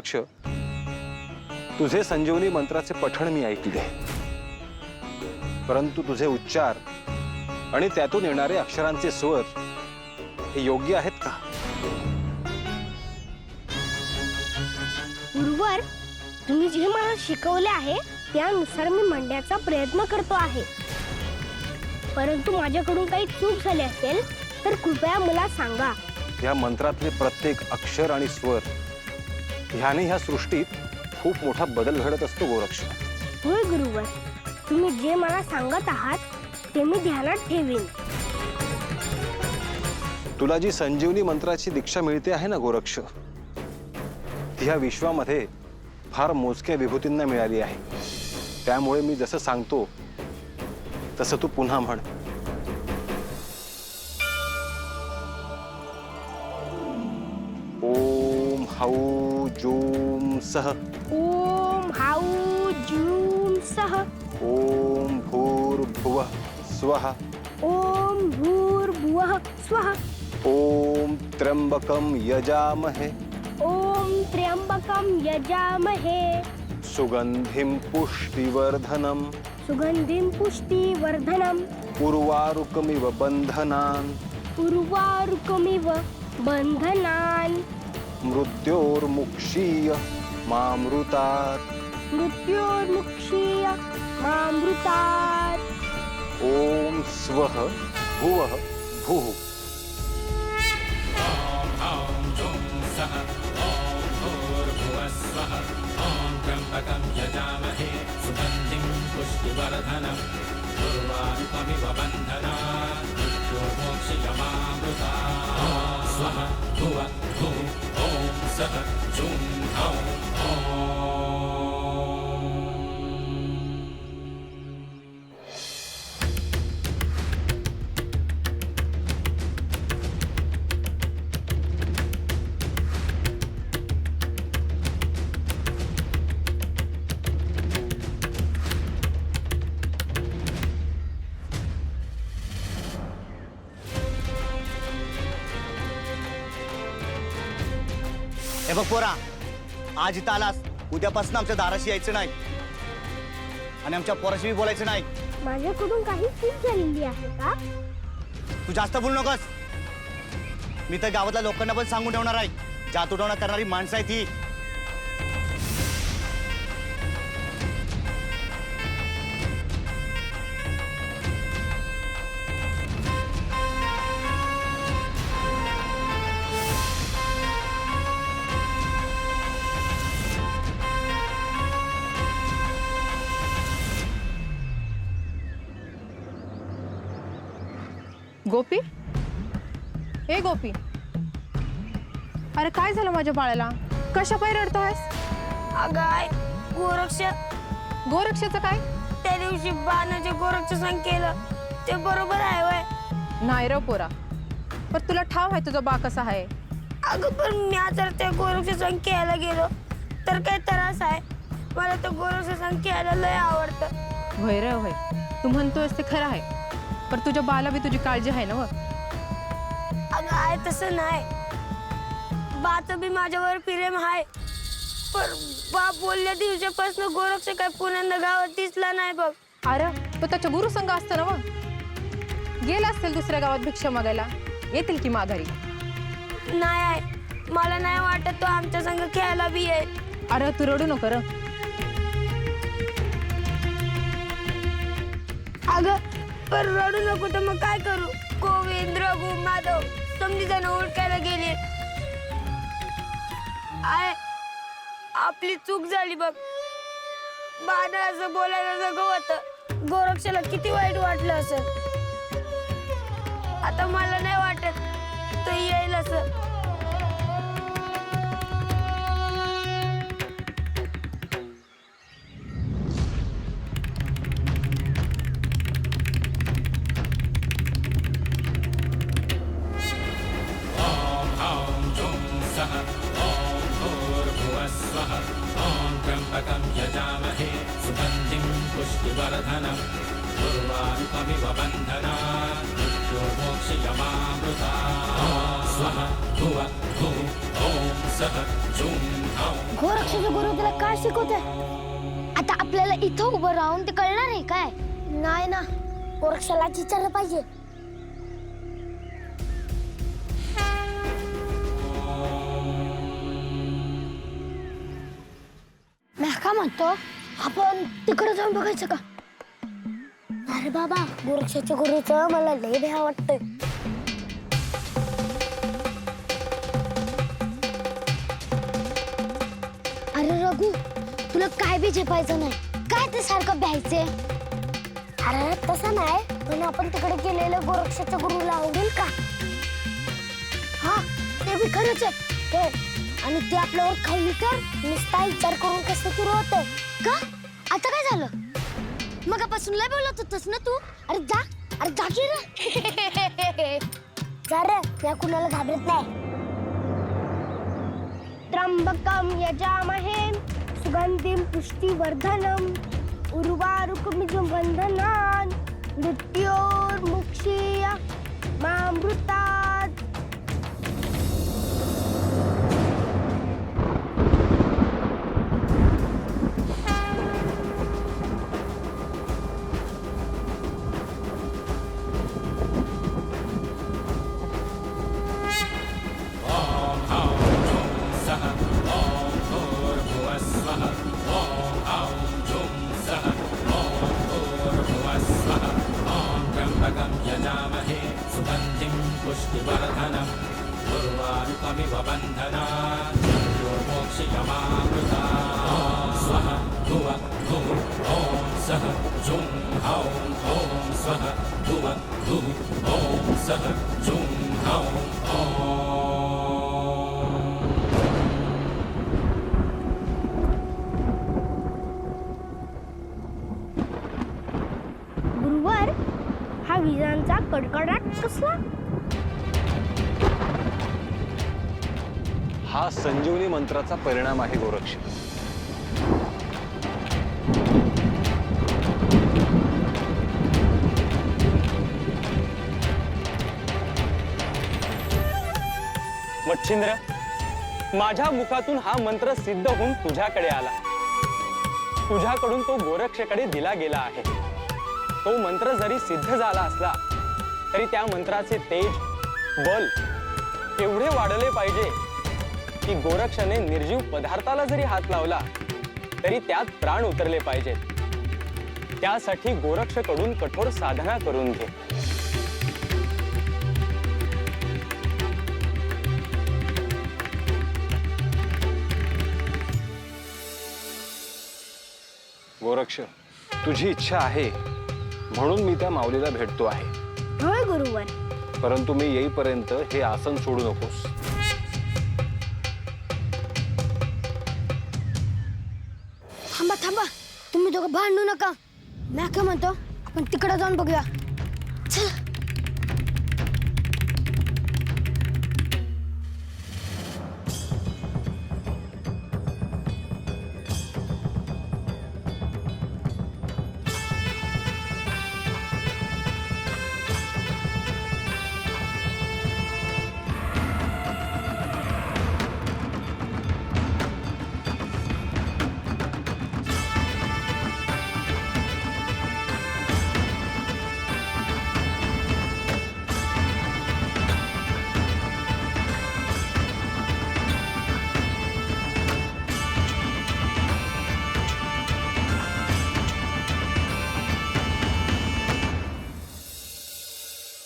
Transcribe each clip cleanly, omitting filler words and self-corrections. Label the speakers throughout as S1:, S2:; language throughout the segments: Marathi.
S1: गोरक्ष, तुझे संजीवनी मंत्राचे पठण मी ऐकले, परंतु तुझे उच्चार आणि त्यातून येणारे अक्षरांचे स्वर हे योग्य आहेत का?
S2: गुरुवर, तुम्ही जे मला शिकवले आहे त्यानुसार मी म्हणण्याचा प्रयत्न करतो आहे, परंतु माझ्याकडून काही चूक झाली असेल तर कृपया मला सांगा।
S1: या मंत्रातले प्रत्येक अक्षर आणि स्वर ह्याने ह्या सृष्टीत खूप मोठा बदल घडत असतो गोरक्ष।
S2: होय गुरुवर, तुम्ही जे मला सांगत आहात ते मी ध्यानात ठेवीन।
S1: तुला जी संजीवनी मंत्राची दीक्षा मिळते आहे ना गोरक्ष, ती ह्या विश्वामध्ये फार मोजक्या विभूतींना मिळाली आहे। त्यामुळे मी जसं सांगतो तसं तू पुन्हा म्हण। ओम हौ जूम सह।
S2: ओम हाऊ जूम सह।
S1: ओम भूर्भुवः स्वः।
S2: ओम भूर्भुवः स्वः।
S1: ओम त्र्यंबकं यजामहे।
S2: ओम त्र्यंबकं यजामहे।
S1: सुगंधिं पुष्टिवर्धनम्।
S2: सुगंधिं पुष्टिवर्धनम्।
S1: उर्वारुकमिव बंधनान्।
S2: उर्वारुकमिव बंधनान्।
S1: मृत्योर्मुक्षीय मामृतात्।
S2: मृत्योर्मुक्षीय मामृतात्।
S1: ओम स्वः भुवः भुः।
S3: त्र्यंबकं यजामहे सुगंधिं पुष्टिवर्धनम् उर्वारुकमिव बन्धनान् मृत्योर्मुक्षीयमामृतात्। स्वः भुवः भुः। ॐ सः जूं हौं
S4: हे बघ पोरा, आज इथं आलास, उद्यापासून आमच्या दाराशी यायचं नाही आणि आमच्या पोराशी बी बोलायचं नाही।
S2: माझ्याकडून काही चूक झालेली आहे का?
S4: तू जास्त बोलू नकोस। मी तर गावातल्या लोकांना पण सांगून ठेवणार आहे, जादूटोणा करणारी माणसं आहे ती।
S5: गोपी, ए गोपी, अरे काय झालं माझ्या बाळाला? कशा पायी रडतोयस?
S6: अगाय गोरक्ष,
S5: गोरक्षाचं काय?
S6: त्या दिवशी बाणाचे गोरक्ष संग केलं ते बरोबर आहे वय?
S5: नाही रे पोरा, पण तुला ठाव आहे तुझा बा कसा आहे?
S6: अगं पण मी जर त्या गोरक्ष संग खेळायला गेलो तर काय त्रास आहे? मला तर गोरक्ष संग खेळायला लय आवडतं।
S5: होय रे होय, तू म्हणतोयस ते खरं आहे, पण तुझ्या बाला बी तुझी काळजी आहे ना?
S6: अगं आहे तसं नाही, बाचं बी माझ्यावर प्रेम आहे, पण बा बोलल्या दिवसापासून गोरक्ष काय पुण्यांदा गावात दिसला नाही बघ।
S5: अरे तो त्याच्या गुरु संघ असतो ना, गेला असेल दुसऱ्या गावात भिक्षा मागायला, येतील की माघारी?
S6: नाही आहे, मला नाही वाटत तो आमच्या संग खेळायला बी येईल।
S5: अरे तू रडू नको र।
S6: अगं पण रडू नको तर मग काय करू? गोविंद, रघु, माधव समजी जण ओळखायला गेली। आय आपली चूक झाली बघ, बाणा असं बोलायला नको होतं। गोरक्षाला किती वाईट वाटलं असेल, आता मला नाही वाटत तो येईल असं।
S3: त्र्यंबकं यजामहे सुगंधिं पुष्टिवर्धनम् उर्वारुकमिव बन्धनान् मृत्योर्मोक्षयमामृतात्। स्वः भुवः भुः। ॐ सः जुं हौं
S2: गोरक्षाचं गुरु त्याला काय शिकवतोय? आता आपल्याला इथं उभं राहून ते कळणार आहे काय? नाही ना, गोरक्षाला विचारलं पाहिजे. मी का म्हणतो आपण तिकडे जाऊन बघायचं का? अरे बाबा, गोरक्षाच्या गुरुचं मला लय भ्या वाटतंय. अरे रघु, तुला काय बी झेपायचं नाही काय ते सारखं भ्यायचे? अरे तसं नाही, पण आपण तिकडे गेलेलं गोरक्षाच्या गुरुला आवडेल का? हा, ते बी खरंच आहे. ते आणि ते आपल्यावर खाल्ली तर नुसता विचार करून कसं सुरू होतं का? आता काय झालं? मगापासून लय बोलत होतस ना तू. अरे जा की रे. जा रे, या कुणाला घाबरत नाही. त्र्यंबकम यजामहे सुगंधिं पुष्टिवर्धनम उर्वारुकमिव बंधनान् मृत्योर्मुक्षीय मामृतात्.
S3: ॐ हौं जुं सः ॐ भूर्भुवः स्वः ॐ हौं जुं सः ॐ भूर्भुवः स्वः ॐ त्र्यम्बकं यजामहे सुगन्धिं पुष्टिवर्धनम् उर्वारुकमिव बन्धनान् मृत्योर्मोक्षयमामृतात्. ॐ स्वः भुवः भुः ॐ सः जुं हौं ॐ स्वः भुवः भुः ॐ सः जुं हौं ॐ.
S2: गुरुवर, हा विजांचा कडकडाट कसला?
S1: हा संजीवनी मंत्राचा परिणाम आहे गोरक्ष.
S7: मच्छिंद्र, माझ्या मुखातून हा मंत्र सिद्ध होऊन तुझ्याकडे आला. तुझ्याकडून तो गोरक्षकडे दिला गेला आहे. तो मंत्र जरी सिद्ध झाला असला तरी त्या मंत्राचे तेज, बल एवढे वाढले पाहिजे की गोरक्षने निर्जीव पदार्थाला जरी हात लावला तरी त्यात प्राण उतरले पाहिजेत. त्यासाठी गोरक्षकडून कठोर साधना करून घे.
S1: गोरक्ष, तुझी इच्छा आहे म्हणून मी त्या माऊलीला भेटतो आहे.
S2: होय गुरुवर.
S1: परंतु मी येईपर्यंत हे आसन सोडू नकोस.
S2: थांबा, तुम्ही दोघं भांडू नका. मी काय म्हणतो, आपण तिकडे जाऊन बघूया. चल.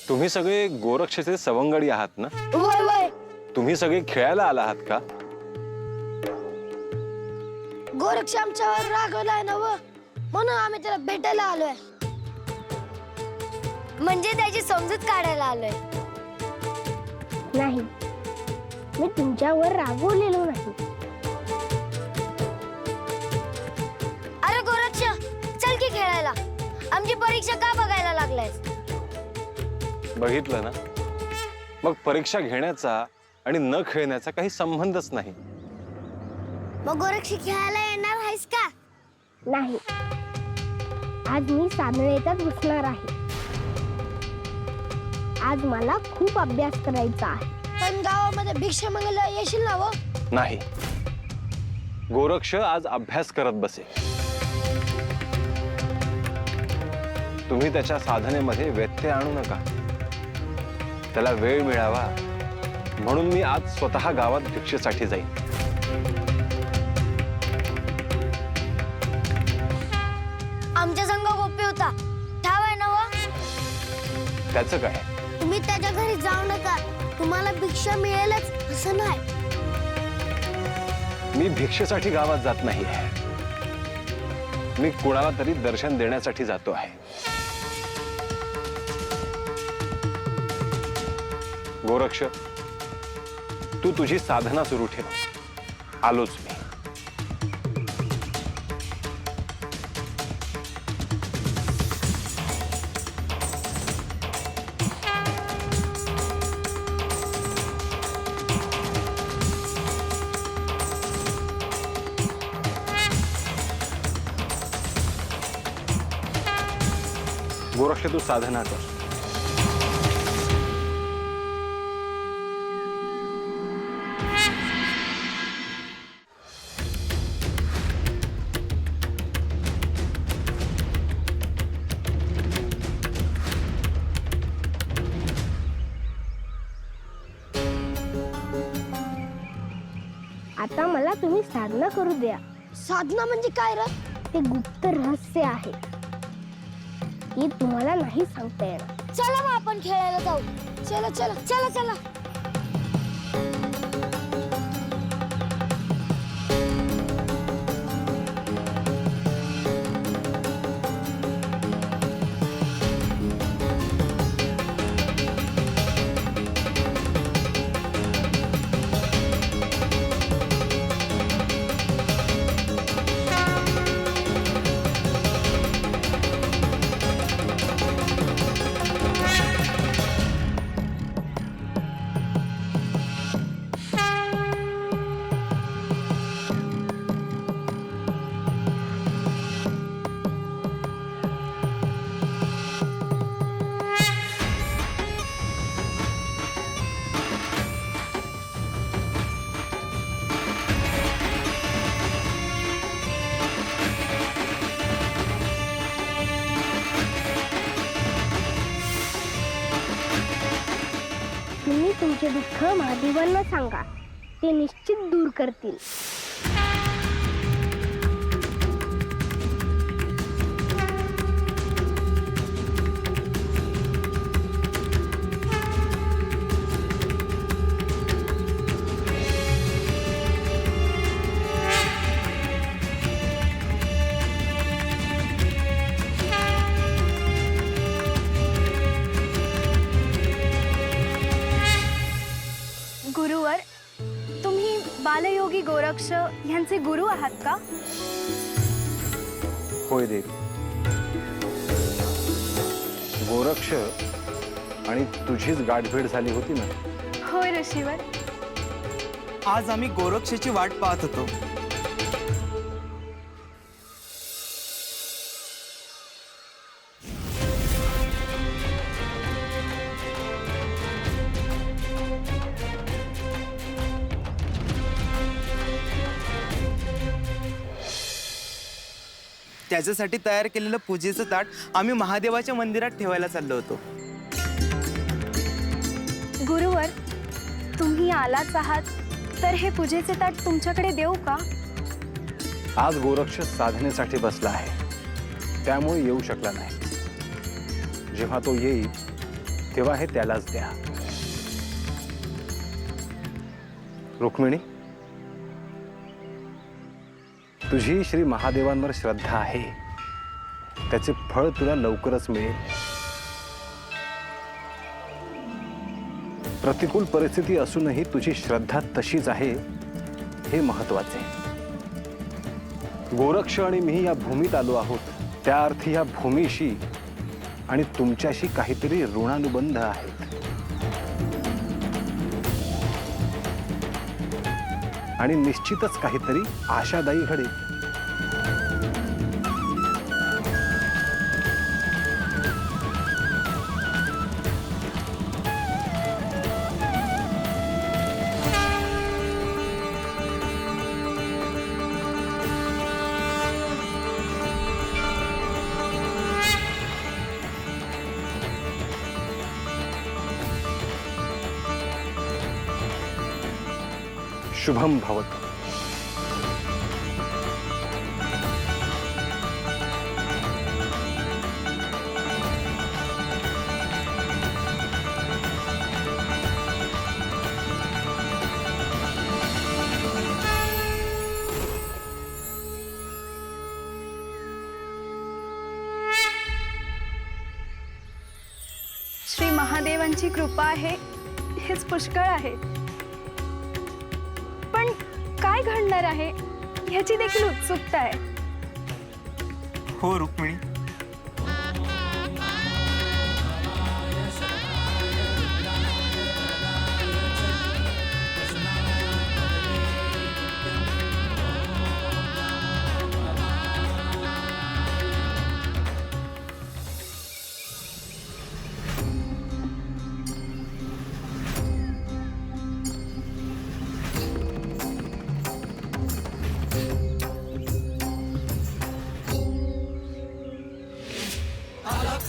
S1: तुम्ही सगळे गोरक्षचे सवंगडी आहात ना?
S2: वय
S1: तुम्ही सगळे खेळायला आला आहात का?
S2: गोरक्ष आमच्यावर रागवलाय ना व, म्हणून आम्ही त्याला भेटायला आलोय. म्हणजे त्याची समजूत काढायला आलोय. नाही, मी तुमच्यावर रागवलेलो नाही. अरे गोरक्ष, चल की खेळायला. आमची परीक्षा का बघायला लागलायस?
S1: बघितलं ना, मग परीक्षा घेण्याचा आणि न खेळण्याचा काही संबंधच नाही.
S2: मग गोरक्ष खेळायला येणार आहेस का? नाही, आज मी सामवेतात बसणार आहे. आज मला खूप अभ्यास करायचा आहे. पण गावामध्ये भिक्षा मागायला येशील ना व?
S1: नाही, गोरक्ष आज अभ्यास करत बसे. तुम्ही त्याच्या साधनेमध्ये व्यत्यय आणू नका. त्याला वेळ मिळावा म्हणून मी आज स्वतः गावात भिक्षेसाठी जाईन.
S2: आमच्या संघ गोपी होता, ठाव आहे ना व?
S1: त्याचं काय?
S2: तुम्ही त्याच्या घरी जाऊ नका, तुम्हाला भिक्षा मिळेलच असं नाही.
S1: मी भिक्षेसाठी गावात जात नाही. मी कुणाला तरी दर्शन देण्यासाठी जातो आहे. गोरक्ष, तू तुझी साधना सुरू ठेव. आलोच मी. गोरक्ष, तू साधना कर.
S2: आता मला तुम्ही साधना करू द्या. साधना म्हणजे काय रे? ते गुप्त रहस्य आहे, हे तुम्हाला नाही सांगता येणार. चला मग आपण खेळायला जाऊ. चला चला चला चला. तुम्ही तुमचे दुःख महादेवांना सांगा, ते निश्चित दूर करतील.
S6: गुरुवर, तुम्ही बालयोगी गोरक्ष यांचे गुरु आहात का?
S1: होय देवी. गोरक्ष आणि तुझीच गाठभेट झाली होती ना.
S6: होय ऋषीवर.
S8: आज आम्ही गोरक्षाची वाट पाहत होतो. त्याच्यासाठी तयार केलेलं पूजेचं ताट आम्ही महादेवाच्या मंदिरात ठेवायला चाललो होतो.
S6: गुरुवर, तुम्ही आलाच आहात तर हे पूजेचे ताट तुमच्याकडे देऊ का?
S1: आज गोरक्ष साधनेसाठी बसला आहे, त्यामुळे येऊ शकला नाही. जेव्हा तो येईल तेव्हा हे त्यालाच द्या. रुक्मिणी, तुझी श्री महादेवांवर श्रद्धा आहे, त्याचे फळ तुला लवकरच मिळेल. प्रतिकूल परिस्थिती असूनही तुझी श्रद्धा तशीच आहे, हे महत्वाचे. गोरक्ष आणि मी या भूमीत आलो आहोत, त्या अर्थी या भूमीशी आणि तुमच्याशी काहीतरी ऋणानुबंध आहेत. आणि निश्चितच काहीतरी आशादायी घडेल. शुभम भवतु.
S9: श्री महादेवांची कृपा आहे हेच पुष्कळ आहे. पण काय घडणार आहे ह्याची देखील उत्सुकता आहे.
S8: हो रुक्मिणी,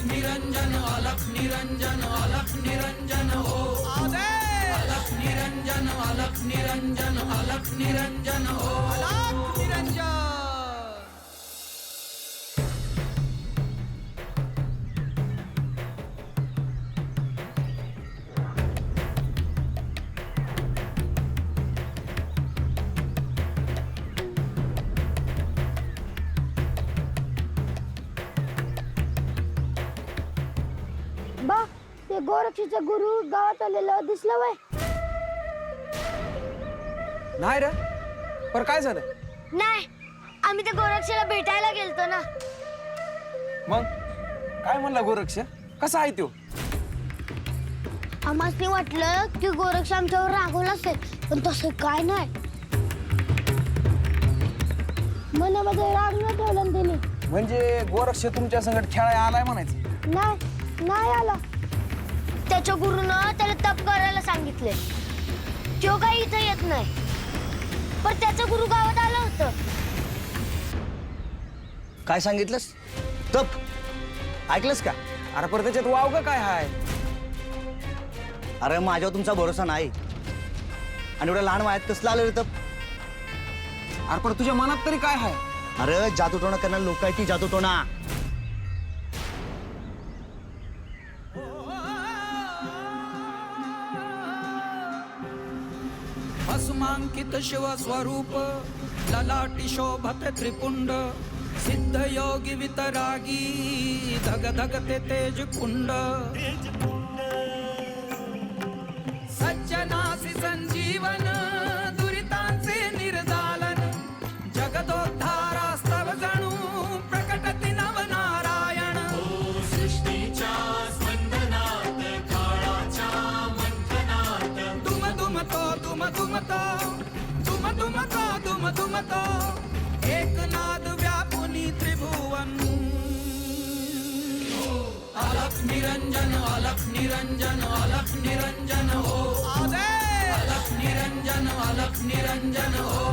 S3: निरंजन अलख निरंजन अलख निरंजन हो अलख निरंजन अलख निरंजन अलख निरंजन हो अलख निरंजन.
S2: बा ते गोरक्षीचा गुरु गावात आलेला दिसला वय.
S10: नाही रे, पर काय झालं?
S2: नाही, आम्ही त्या गोरक्षाला भेटायला गेलतो ना.
S10: मग काय म्हणला गोरक्ष? कसा आहे तो?
S2: आम्हाला वाटलं की गोरक्ष आमच्यावर रागवला असेल, पण तसं काय नाही. मनामध्ये राग न ठेवला ना त्याने.
S10: म्हणजे गोरक्ष तुमच्या संगत खेळायला आलाय म्हणायचं?
S2: नाही आला. त्याच्या गुरुनं त्याला तप करायला सांगितले. तो काही इथं येत नाही, पण त्याचा गुरु गावात आलं होतं.
S4: काय सांगितलंस? तप ऐकलंस का?
S10: अरे पर त्याच्यात वाव का काय हाय?
S4: अरे माझ्यावर तुमचा भरोसा नाही. आणि एवढ्या लहान वयात कसलं आलं रे तप?
S10: अरे पण तुझ्या मनात तरी काय हाय?
S4: अरे जादूटोणा करणारे लोक आहे ती जादूटोणा.
S3: भस्मांकित शिव स्वरूप ललाटी शोभत त्रिपुंड सिद्ध योगी वितरागी धग धगते तेज कुंड सज्जनासी संजीवन दुरितांचे निर्दालन जगदोद्धारास्तव जणू प्रकटति नवनारायण. सृष्टीच्या स्पंदनात काळाच्या मंथनात दुम दुमतो दुम दुमतो दुम दुमतो दुम दुमतो एकनाद व्यापुनी त्रिभुवन. अलख निरंजन अलख निरंजन अलख निरंजन हो अलख निरंजन अलख निरंजन हो